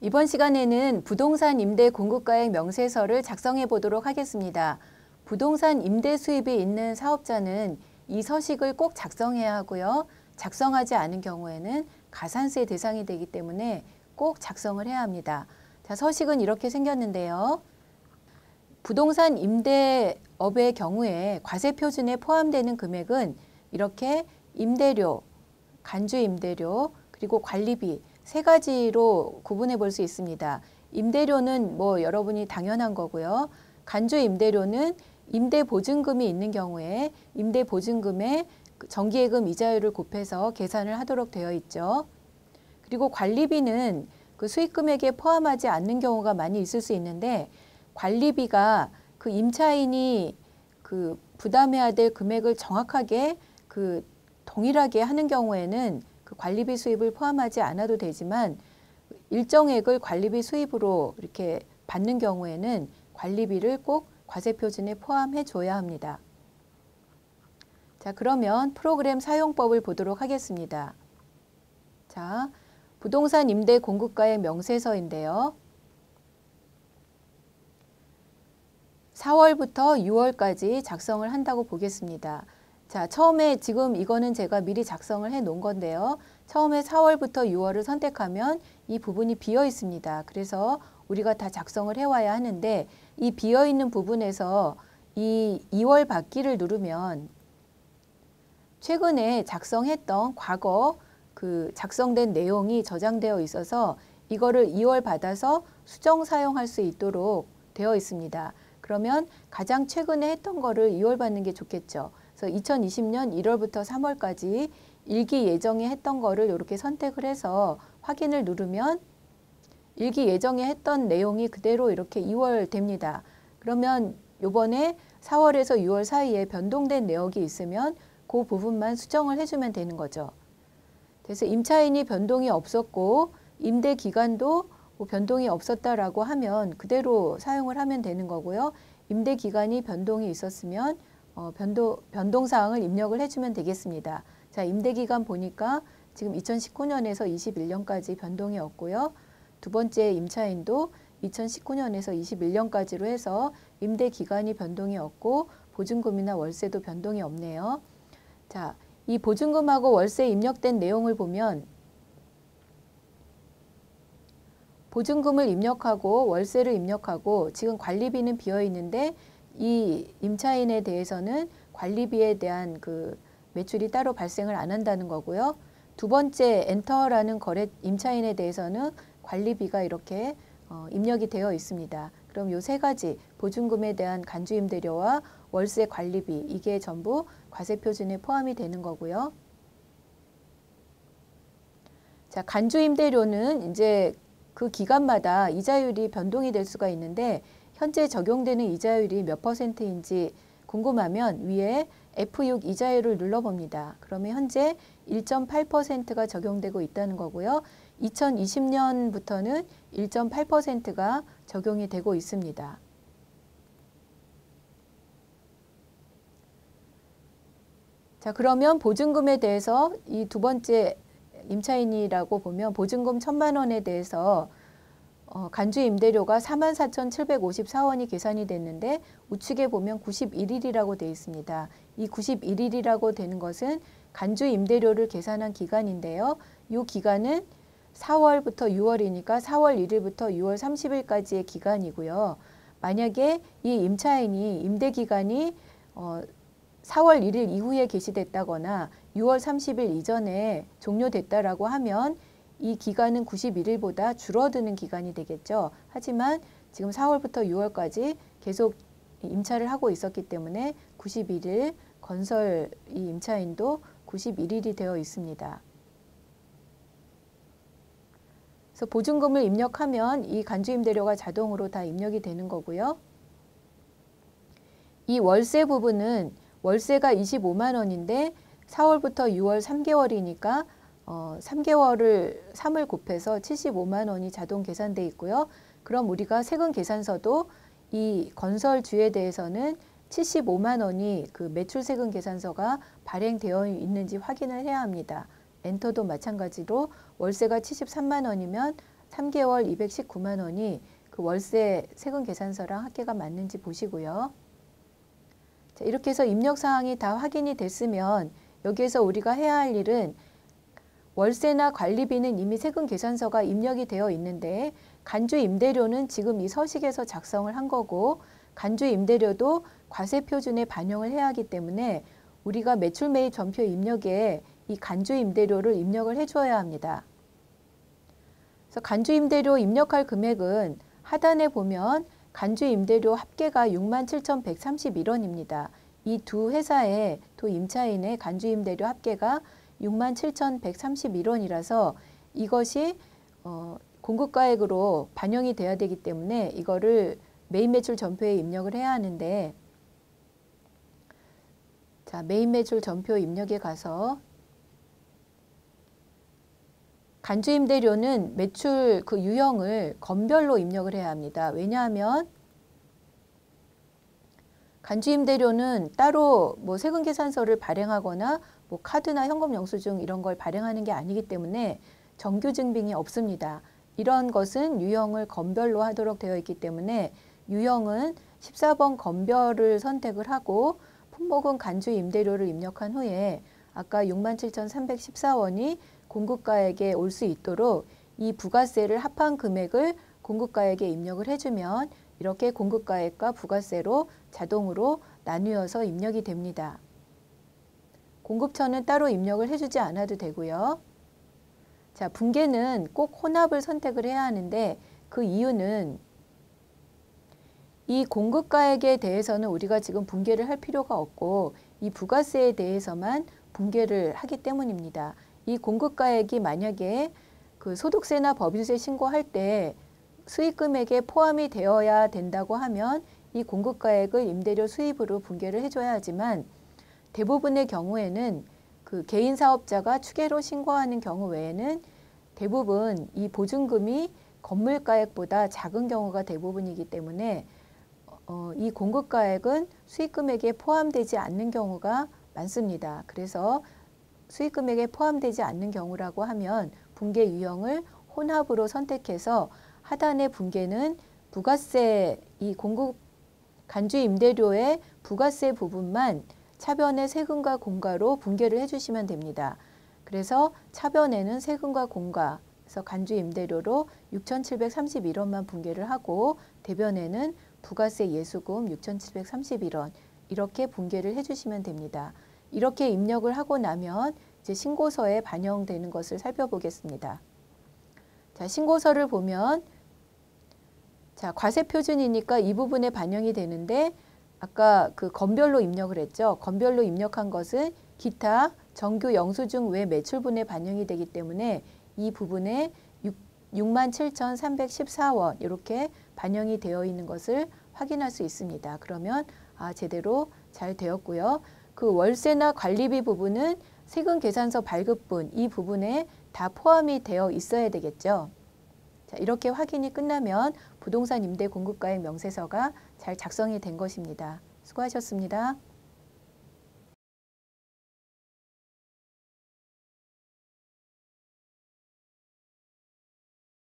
이번 시간에는 부동산 임대 공급가액 명세서를 작성해 보도록 하겠습니다. 부동산 임대 수입이 있는 사업자는 이 서식을 꼭 작성해야 하고요. 작성하지 않은 경우에는 가산세 대상이 되기 때문에 꼭 작성을 해야 합니다. 자, 서식은 이렇게 생겼는데요. 부동산 임대업의 경우에 과세표준에 포함되는 금액은 이렇게 임대료, 간주임대료, 그리고 관리비 세 가지로 구분해 볼 수 있습니다. 임대료는 여러분이 당연한 거고요. 간주임대료는 임대보증금이 있는 경우에 임대보증금에 정기예금 이자율을 곱해서 계산을 하도록 되어 있죠. 그리고 관리비는 그 수익금액에 포함하지 않는 경우가 많이 있을 수 있는데 관리비가 그 임차인이 그 부담해야 될 금액을 정확하게 동일하게 하는 경우에는 그 관리비 수입을 포함하지 않아도 되지만 일정액을 관리비 수입으로 이렇게 받는 경우에는 관리비를 꼭 과세표준에 포함해 줘야 합니다. 자, 그러면 프로그램 사용법을 보도록 하겠습니다. 자, 부동산 임대 공급가액 명세서인데요. 4월부터 6월까지 작성을 한다고 보겠습니다. 자, 처음에 지금 이거는 제가 미리 작성을 해 놓은 건데요. 처음에 4월부터 6월을 선택하면 이 부분이 비어 있습니다. 그래서 우리가 다 작성을 해와야 하는데 이 비어 있는 부분에서 이 2월 받기를 누르면 최근에 작성했던 과거 그 작성된 내용이 저장되어 있어서 이거를 2월 받아서 수정 사용할 수 있도록 되어 있습니다. 그러면 가장 최근에 했던 거를 2월 받는 게 좋겠죠. 그래서 2020년 1월부터 3월까지 일기 예정에 했던 거를 이렇게 선택을 해서 확인을 누르면 일기 예정에 했던 내용이 그대로 이렇게 2월 됩니다. 그러면 요번에 4월에서 6월 사이에 변동된 내역이 있으면 그 부분만 수정을 해주면 되는 거죠. 그래서 임차인이 변동이 없었고 임대 기간도 변동이 없었다라고 하면 그대로 사용을 하면 되는 거고요. 임대 기간이 변동이 있었으면 변동사항을 입력을 해주면 되겠습니다. 자, 임대기간 보니까 지금 2019년에서 21년까지 변동이 없고요. 두 번째 임차인도 2019년에서 21년까지로 해서 임대기간이 변동이 없고 보증금이나 월세도 변동이 없네요. 자, 이 보증금하고 월세 입력된 내용을 보면 보증금을 입력하고 월세를 입력하고 지금 관리비는 비어 있는데 이 임차인에 대해서는 관리비에 대한 그 매출이 따로 발생을 안 한다는 거고요. 두 번째 엔터라는 임차인에 대해서는 관리비가 이렇게 입력이 되어 있습니다. 그럼 요 세 가지 보증금에 대한 간주임대료와 월세 관리비 이게 전부 과세표준에 포함이 되는 거고요. 자, 간주임대료는 이제 그 기간마다 이자율이 변동이 될 수가 있는데 현재 적용되는 이자율이 몇 %인지 궁금하면 위에 F6 이자율을 눌러봅니다. 그러면 현재 1.8%가 적용되고 있다는 거고요. 2020년부터는 1.8%가 적용이 되고 있습니다. 자, 그러면 보증금에 대해서 이 두 번째 임차인이라고 보면 보증금 1,000만 원에 대해서 간주임대료가 44,754원이 계산이 됐는데 우측에 보면 91일이라고 되어 있습니다. 이 91일이라고 되는 것은 간주임대료를 계산한 기간인데요. 이 기간은 4월부터 6월이니까 4월 1일부터 6월 30일까지의 기간이고요. 만약에 이 임차인이 임대기간이 4월 1일 이후에 개시됐다거나 6월 30일 이전에 종료됐다라고 하면 이 기간은 91일보다 줄어드는 기간이 되겠죠. 하지만 지금 4월부터 6월까지 계속 임차를 하고 있었기 때문에 91일 건설 이 임차인도 91일이 되어 있습니다. 그래서 보증금을 입력하면 이 간주임대료가 자동으로 다 입력이 되는 거고요. 이 월세 부분은 월세가 25만 원인데 4월부터 6월 3개월이니까 3을 곱해서 75만 원이 자동 계산돼 있고요. 그럼 우리가 세금 계산서도 이 건설주에 대해서는 75만 원이 그 매출 세금 계산서가 발행되어 있는지 확인을 해야 합니다. 엔터도 마찬가지로 월세가 73만 원이면 3개월 219만 원이 그 월세 세금 계산서랑 합계가 맞는지 보시고요. 자, 이렇게 해서 입력 사항이 다 확인이 됐으면 여기에서 우리가 해야 할 일은 월세나 관리비는 이미 세금 계산서가 입력이 되어 있는데 간주 임대료는 지금 이 서식에서 작성을 한 거고 간주 임대료도 과세 표준에 반영을 해야 하기 때문에 우리가 매출 매입 전표 입력에 이 간주 임대료를 입력을 해줘야 합니다. 그래서 간주 임대료 입력할 금액은 하단에 보면 간주 임대료 합계가 67,131원입니다. 이 두 회사의 두 임차인의 간주 임대료 합계가 67,131원이라서 이것이 공급가액으로 반영이 돼야 되기 때문에 이거를 매입 매출 전표에 입력을 해야 하는데, 자, 매입 매출 전표 입력에 가서 간주 임대료는 매출 그 유형을 건별로 입력을 해야 합니다. 왜냐하면 간주 임대료는 따로 뭐 세금 계산서를 발행하거나 뭐 카드나 현금 영수증 이런 걸 발행하는 게 아니기 때문에 정규 증빙이 없습니다. 이런 것은 유형을 건별로 하도록 되어 있기 때문에 유형은 14번 건별을 선택을 하고 품목은 간주 임대료를 입력한 후에 아까 67,314원이 공급가액에 올 수 있도록 이 부가세를 합한 금액을 공급가액에 입력을 해주면 이렇게 공급가액과 부가세로 자동으로 나누어서 입력이 됩니다. 공급처는 따로 입력을 해주지 않아도 되고요. 자, 분계는 꼭 혼합을 선택을 해야 하는데 그 이유는 이 공급가액에 대해서는 우리가 지금 분계를 할 필요가 없고 이 부가세에 대해서만 분계를 하기 때문입니다. 이 공급가액이 만약에 그 소득세나 법인세 신고할 때 수익금액에 포함이 되어야 된다고 하면 이 공급가액을 임대료 수입으로 분계를 해줘야 하지만 대부분의 경우에는 그 개인 사업자가 추계로 신고하는 경우 외에는 대부분 이 보증금이 건물가액보다 작은 경우가 대부분이기 때문에 이 공급가액은 수익금액에 포함되지 않는 경우가 많습니다. 그래서 수익금액에 포함되지 않는 경우라고 하면 분계 유형을 혼합으로 선택해서 하단의 분계는 부가세, 이 공급 간주 임대료의 부가세 부분만 차변의 세금과 공과로 분계를 해주시면 됩니다. 그래서 차변에는 세금과 공과, 그래서 간주 임대료로 6,731원만 분계를 하고 대변에는 부가세 예수금 6,731원 이렇게 분계를 해주시면 됩니다. 이렇게 입력을 하고 나면 이제 신고서에 반영되는 것을 살펴보겠습니다. 자, 신고서를 보면 자, 과세 표준이니까 이 부분에 반영이 되는데 아까 그 건별로 입력을 했죠. 건별로 입력한 것은 기타 정규 영수증 외 매출분에 반영이 되기 때문에 이 부분에 67,314원 이렇게 반영이 되어 있는 것을 확인할 수 있습니다. 그러면 제대로 잘 되었고요. 그 월세나 관리비 부분은 세금 계산서 발급분 이 부분에 다 포함이 되어 있어야 되겠죠. 자, 이렇게 확인이 끝나면 부동산 임대 공급가액 명세서가 잘 작성이 된 것입니다. 수고하셨습니다.